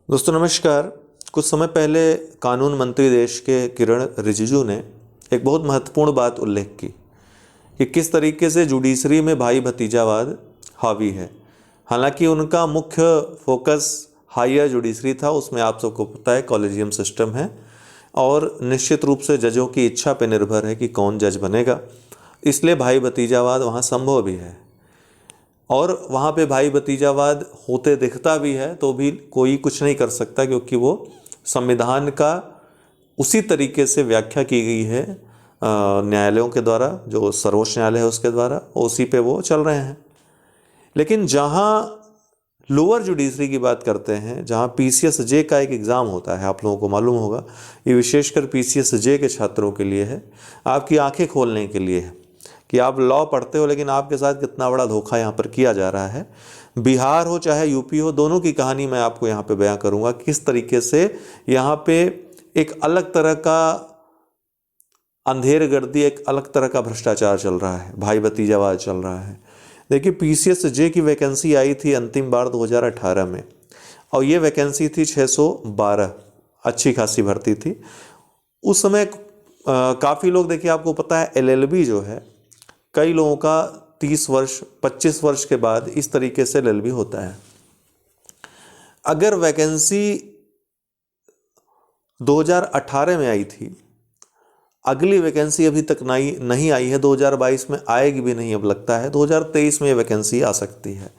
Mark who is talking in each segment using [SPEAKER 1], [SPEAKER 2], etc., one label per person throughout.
[SPEAKER 1] दोस्तों नमस्कार। कुछ समय पहले कानून मंत्री देश के किरण रिजिजू ने एक बहुत महत्वपूर्ण बात उल्लेख की कि किस तरीके से जुडिशरी में भाई भतीजावाद हावी है। हालांकि उनका मुख्य फोकस हायर जुडिशरी था, उसमें आप सबको पता है कॉलेजियम सिस्टम है और निश्चित रूप से जजों की इच्छा पर निर्भर है कि कौन जज बनेगा, इसलिए भाई भतीजावाद वहाँ संभव भी है और वहाँ पे भाई भतीजावाद होते दिखता भी है तो भी कोई कुछ नहीं कर सकता, क्योंकि वो संविधान का उसी तरीके से व्याख्या की गई है न्यायालयों के द्वारा, जो सर्वोच्च न्यायालय है उसके द्वारा, उसी पे वो चल रहे हैं। लेकिन जहाँ लोअर जुडिशरी की बात करते हैं, जहाँ PCSJ का एक एग्ज़ाम होता है, आप लोगों को मालूम होगा, ये विशेषकर PCSJ के छात्रों के लिए है, आपकी आंखें खोलने के लिए है कि आप लॉ पढ़ते हो लेकिन आपके साथ कितना बड़ा धोखा यहाँ पर किया जा रहा है। बिहार हो चाहे यूपी हो, दोनों की कहानी मैं आपको यहाँ पे बयां करूँगा, किस तरीके से यहाँ पे एक अलग तरह का अंधेरगर्दी, एक अलग तरह का भ्रष्टाचार चल रहा है, भाई भतीजावाद चल रहा है। देखिए PCSJ की वैकेंसी आई थी अंतिम बार 2018 में और ये वैकेंसी थी 612, अच्छी खासी भर्ती थी उस समय। काफ़ी लोग, देखिए आपको पता है LLB जो है, कई लोगों का 30 वर्ष 25 वर्ष के बाद इस तरीके से LLB होता है। अगर वैकेंसी 2018 में आई थी, अगली वैकेंसी अभी तक नहीं आई है, 2022 में आएगी भी नहीं, अब लगता है 2023 में ये वैकेंसी आ सकती है।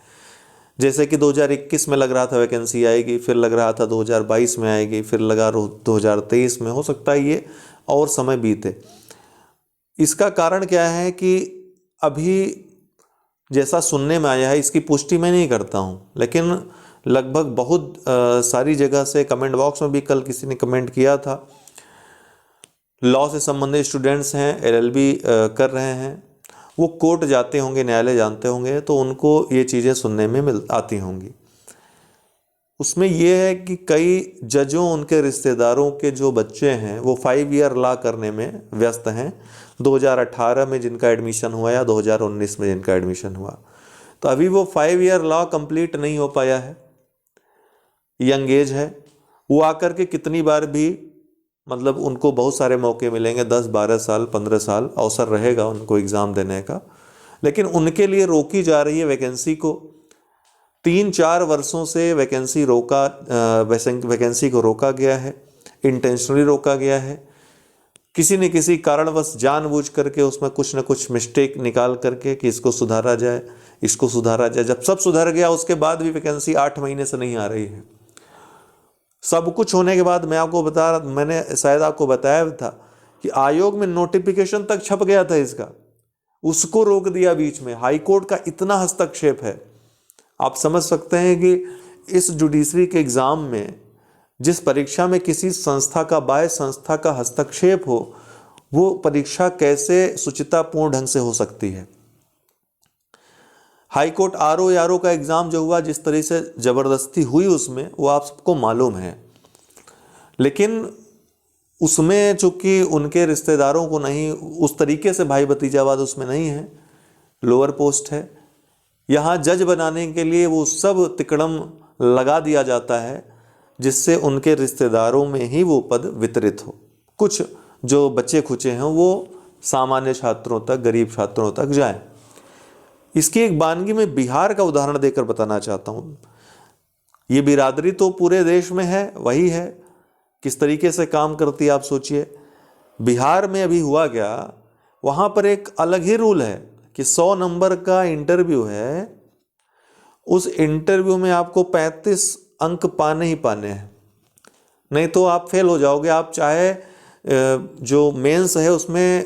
[SPEAKER 1] जैसे कि 2021 में लग रहा था वैकेंसी आएगी, फिर लग रहा था 2022 में आएगी, फिर लगा 2023 में, हो सकता है ये और समय बीते। इसका कारण क्या है कि अभी जैसा सुनने में आया है, इसकी पुष्टि मैं नहीं करता हूँ, लेकिन लगभग बहुत सारी जगह से, कमेंट बॉक्स में भी कल किसी ने कमेंट किया था, लॉ से संबंधित स्टूडेंट्स हैं, LLB कर रहे हैं, वो कोर्ट जाते होंगे, न्यायालय जानते होंगे, तो उनको ये चीज़ें सुनने में आती होंगी। उसमें ये है कि कई जजों, उनके रिश्तेदारों के जो बच्चे हैं वो 5 ईयर लॉ करने में व्यस्त हैं, 2018 में जिनका एडमिशन हुआ या 2019 में जिनका एडमिशन हुआ, तो अभी वो 5 ईयर लॉ कंप्लीट नहीं हो पाया है, यंग एज है। वो आकर के कितनी बार भी, मतलब उनको बहुत सारे मौके मिलेंगे, 10-12 साल 15 साल अवसर रहेगा उनको एग्ज़ाम देने का, लेकिन उनके लिए रोकी जा रही है वैकेंसी को। 3-4 वर्षों से वैकेंसी को रोका गया है, इंटेंशनली रोका गया है, किसी न किसी कारणवश जानबूझ करके उसमें कुछ न कुछ मिस्टेक निकाल करके कि इसको सुधारा जाए, इसको सुधारा जाए। जब सब सुधर गया उसके बाद भी वैकेंसी 8 महीने से नहीं आ रही है। सब कुछ होने के बाद मैंने शायद आपको बताया था कि आयोग में नोटिफिकेशन तक छप गया था इसका, उसको रोक दिया बीच में। हाई कोर्ट का इतना हस्तक्षेप है, आप समझ सकते हैं कि इस जुडिशरी के एग्ज़ाम में, जिस परीक्षा में किसी संस्था का, बाह्य संस्था का हस्तक्षेप हो, वो परीक्षा कैसे शुचितापूर्ण ढंग से हो सकती है। हाई कोर्ट RO का एग्ज़ाम जो हुआ, जिस तरह से ज़बरदस्ती हुई उसमें, वो आप सबको मालूम है। लेकिन उसमें चूँकि उनके रिश्तेदारों को नहीं, उस तरीके से भाई भतीजावाद उसमें नहीं है, लोअर पोस्ट है, यहाँ जज बनाने के लिए वो सब तिकड़म लगा दिया जाता है जिससे उनके रिश्तेदारों में ही वो पद वितरित हो, कुछ जो बच्चे खुचे हैं वो सामान्य छात्रों तक, गरीब छात्रों तक जाएं। इसकी एक बानगी में बिहार का उदाहरण देकर बताना चाहता हूँ। ये बिरादरी तो पूरे देश में है, वही है, किस तरीके से काम करती है आप सोचिए। बिहार में अभी हुआ क्या, वहाँ पर एक अलग ही रूल है कि 100 नंबर का इंटरव्यू है, उस इंटरव्यू में आपको 35 अंक पाने ही पाने हैं, नहीं तो आप फेल हो जाओगे। आप चाहे जो मेंस है उसमें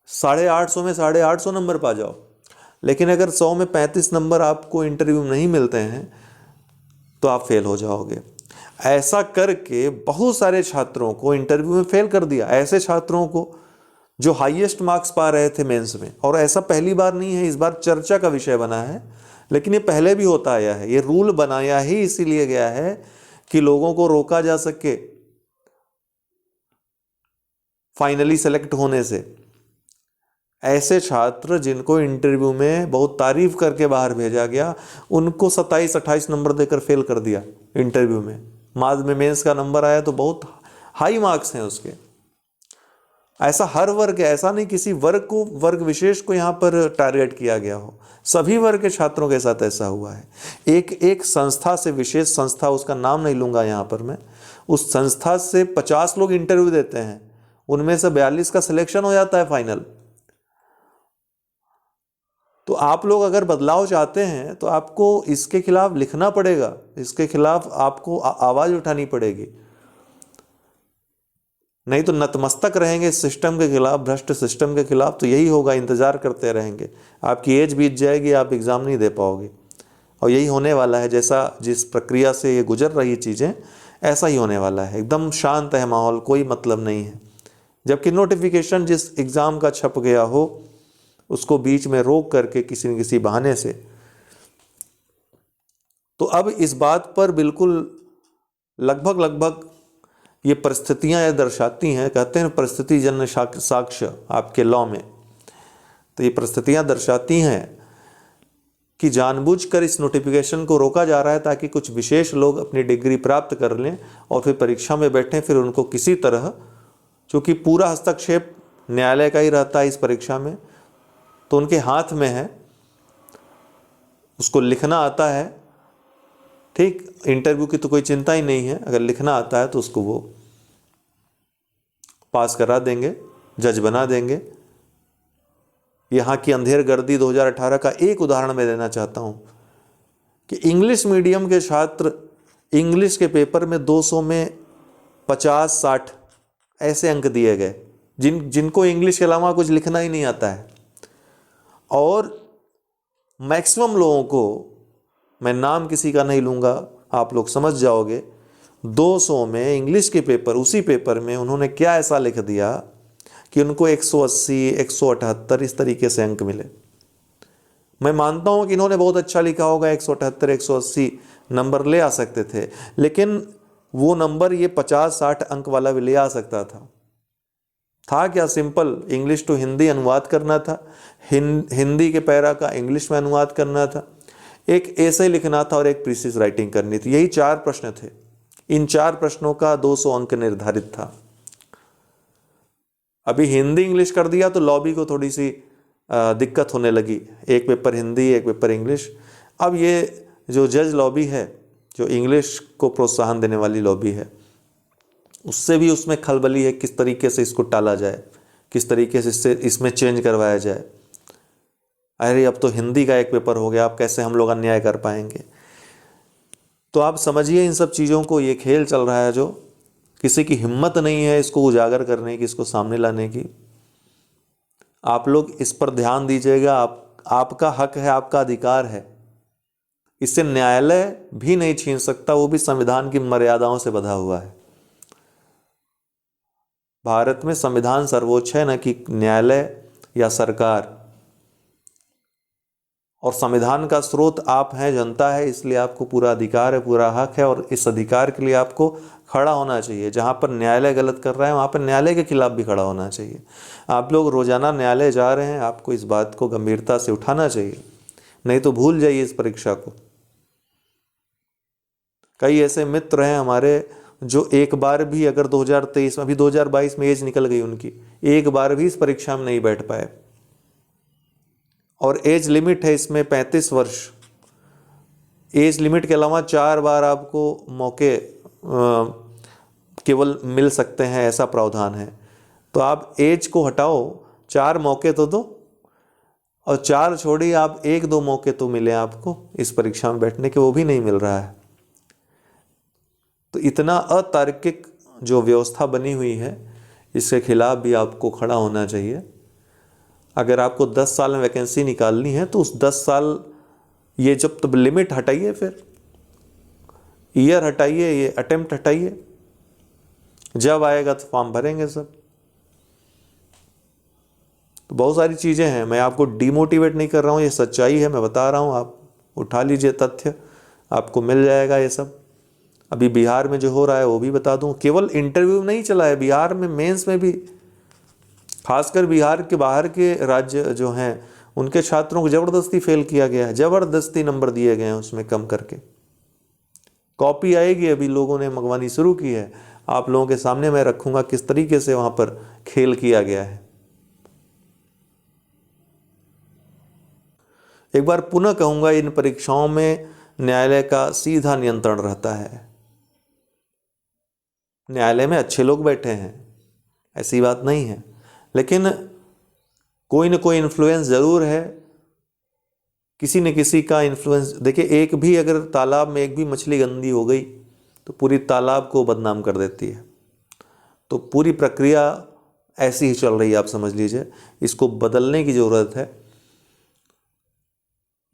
[SPEAKER 1] 850 में 850 नंबर पा जाओ, लेकिन अगर 100 में 35 नंबर आपको इंटरव्यू में नहीं मिलते हैं तो आप फेल हो जाओगे। ऐसा करके बहुत सारे छात्रों को इंटरव्यू में फेल कर दिया, ऐसे छात्रों को जो हाईएस्ट मार्क्स पा रहे थे मेंस में। और ऐसा पहली बार नहीं है, इस बार चर्चा का विषय बना है, लेकिन ये पहले भी होता आया है। ये रूल बनाया ही इसीलिए गया है कि लोगों को रोका जा सके फाइनली सेलेक्ट होने से। ऐसे छात्र जिनको इंटरव्यू में बहुत तारीफ करके बाहर भेजा गया, उनको 27-28 नंबर देकर फेल कर दिया इंटरव्यू में। माध्यमिक में मेंस का नंबर आया तो बहुत हाई मार्क्स हैं उसके। ऐसा हर वर्ग है, ऐसा नहीं किसी वर्ग विशेष को यहाँ पर टारगेट किया गया हो, सभी वर्ग के छात्रों के साथ ऐसा हुआ है। एक संस्था से, विशेष संस्था, उसका नाम नहीं लूंगा यहाँ पर मैं, उस संस्था से 50 लोग इंटरव्यू देते हैं, उनमें से 42 का सिलेक्शन हो जाता है फाइनल। तो आप लोग अगर बदलाव चाहते हैं तो आपको इसके खिलाफ लिखना पड़ेगा, इसके खिलाफ आपको आवाज उठानी पड़ेगी, नहीं तो नतमस्तक रहेंगे इस सिस्टम के खिलाफ, भ्रष्ट सिस्टम के खिलाफ। तो यही होगा, इंतजार करते रहेंगे, आपकी एज बीत जाएगी, आप एग्जाम नहीं दे पाओगे। और यही होने वाला है, जैसा जिस प्रक्रिया से ये गुजर रही चीज़ें, ऐसा ही होने वाला है। एकदम शांत है माहौल, कोई मतलब नहीं है। जबकि नोटिफिकेशन जिस एग्ज़ाम का छप गया हो उसको बीच में रोक करके किसी न किसी बहाने से, तो अब इस बात पर बिल्कुल लगभग ये परिस्थितियां ये दर्शाती हैं, कहते हैं परिस्थिति जन्य साक्ष्य आपके लॉ में, तो ये परिस्थितियां दर्शाती हैं कि जानबूझकर इस नोटिफिकेशन को रोका जा रहा है ताकि कुछ विशेष लोग अपनी डिग्री प्राप्त कर लें और फिर परीक्षा में बैठें, फिर उनको किसी तरह, चूँकि पूरा हस्तक्षेप न्यायालय का ही रहता है इस परीक्षा में, तो उनके हाथ में है, उसको लिखना आता है, ठीक, इंटरव्यू की तो कोई चिंता ही नहीं है, अगर लिखना आता है तो उसको वो पास करा देंगे, जज बना देंगे। यहाँ की अंधेर गर्दी 2018 का एक उदाहरण मैं देना चाहता हूँ कि इंग्लिश मीडियम के छात्र इंग्लिश के पेपर में 200 में 50-60 ऐसे अंक दिए गए, जिनको इंग्लिश के अलावा कुछ लिखना ही नहीं आता है। और मैक्सिमम लोगों को, मैं नाम किसी का नहीं लूँगा, आप लोग समझ जाओगे, 200 में इंग्लिश के पेपर, उसी पेपर में उन्होंने क्या ऐसा लिख दिया कि उनको 180, 178 इस तरीके से अंक मिले। मैं मानता हूँ कि इन्होंने बहुत अच्छा लिखा होगा, 178, 180 नंबर ले आ सकते थे, लेकिन वो नंबर ये 50-60 अंक वाला भी ले आ सकता था। क्या सिंपल इंग्लिश टू हिंदी अनुवाद करना था, हिंदी के पैरा का इंग्लिश में अनुवाद करना था, एक ऐसे लिखना था और एक प्रीसिज राइटिंग करनी थी। यही 4 प्रश्न थे। इन 4 प्रश्नों का 200 अंक निर्धारित था। अभी हिंदी इंग्लिश कर दिया तो लॉबी को थोड़ी सी दिक्कत होने लगी, एक पेपर हिंदी, एक पेपर इंग्लिश। अब ये जो जज लॉबी है, जो इंग्लिश को प्रोत्साहन देने वाली लॉबी है, उससे भी उसमें खलबली है, किस तरीके से इसको टाला जाए, किस तरीके से इसमें चेंज करवाया जाए। अरे अब तो हिंदी का एक पेपर हो गया, अब कैसे हम लोग अन्याय कर पाएंगे। तो आप समझिए इन सब चीज़ों को, ये खेल चल रहा है जो किसी की हिम्मत नहीं है इसको उजागर करने की, इसको सामने लाने की। आप लोग इस पर ध्यान दीजिएगा, आपका हक है, आपका अधिकार है, इससे न्यायालय भी नहीं छीन सकता, वो भी संविधान की मर्यादाओं से बंधा हुआ है। भारत में संविधान सर्वोच्च है, न कि न्यायालय या सरकार। और संविधान का स्रोत आप हैं, जनता है, इसलिए आपको पूरा अधिकार है, पूरा हक है, और इस अधिकार के लिए आपको खड़ा होना चाहिए। जहाँ पर न्यायालय गलत कर रहा है वहाँ पर न्यायालय के खिलाफ भी खड़ा होना चाहिए। आप लोग रोजाना न्यायालय जा रहे हैं, आपको इस बात को गंभीरता से उठाना चाहिए, नहीं तो भूल जाइए इस परीक्षा को। कई ऐसे मित्र हैं हमारे जो एक बार भी, अगर 2023 में, अभी 2022 में एज निकल गई उनकी, एक बार भी इस परीक्षा में नहीं बैठ पाए। और एज लिमिट है इसमें 35 वर्ष। एज लिमिट के अलावा 4 बार आपको मौके केवल मिल सकते हैं, ऐसा प्रावधान है। तो आप एज को हटाओ, 4 मौके तो दो, और 4 छोड़िए, आप 1-2 मौके तो मिले आपको इस परीक्षा में बैठने के, वो भी नहीं मिल रहा है। तो इतना अतार्किक जो व्यवस्था बनी हुई है, इसके खिलाफ भी आपको खड़ा होना चाहिए। अगर आपको 10 साल में वैकेंसी निकालनी है तो उस 10 साल, ये जब तब लिमिट हटाइए, फिर ईयर हटाइए, ये अटेम्प्ट हटाइए, जब आएगा तो फॉर्म भरेंगे सब। तो बहुत सारी चीज़ें हैं, मैं आपको डिमोटिवेट नहीं कर रहा हूँ, ये सच्चाई है, मैं बता रहा हूँ। आप उठा लीजिए तथ्य, आपको मिल जाएगा ये सब। अभी बिहार में जो हो रहा है वो भी बता दूँ, केवल इंटरव्यू नहीं चला है, बिहार में मेंस में भी, खासकर बिहार के बाहर के राज्य जो हैं उनके छात्रों को ज़बरदस्ती फेल किया गया है, ज़बरदस्ती नंबर दिए गए हैं उसमें कम करके। कॉपी आएगी, अभी लोगों ने मंगवानी शुरू की है। आप लोगों के सामने मैं रखूंगा किस तरीके से वहाँ पर खेल किया गया है। एक बार पुनः कहूँगा, इन परीक्षाओं में न्यायालय का सीधा नियंत्रण रहता है। न्यायालय में अच्छे लोग बैठे हैं, ऐसी बात नहीं है, लेकिन कोई न कोई इन्फ्लुएंस ज़रूर है, किसी न किसी का इन्फ्लुएंस। देखिए, एक भी अगर तालाब में एक भी मछली गंदी हो गई तो पूरी तालाब को बदनाम कर देती है। तो पूरी प्रक्रिया ऐसी ही चल रही है, आप समझ लीजिए। इसको बदलने की ज़रूरत है।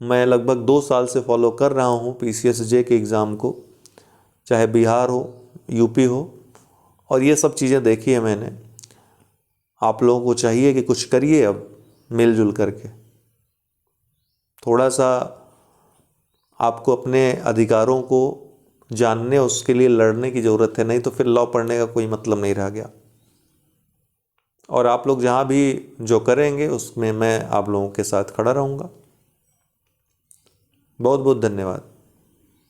[SPEAKER 1] मैं लगभग 2 साल से फॉलो कर रहा हूँ PCSJ के एग्ज़ाम को, चाहे बिहार हो, यूपी हो, और ये सब चीज़ें देखी है मैंने। आप लोगों को चाहिए कि कुछ करिए अब मिलजुल करके। थोड़ा सा आपको अपने अधिकारों को जानने, उसके लिए लड़ने की ज़रूरत है, नहीं तो फिर लॉ पढ़ने का कोई मतलब नहीं रह गया। और आप लोग जहाँ भी जो करेंगे उसमें मैं आप लोगों के साथ खड़ा रहूँगा। बहुत बहुत धन्यवाद।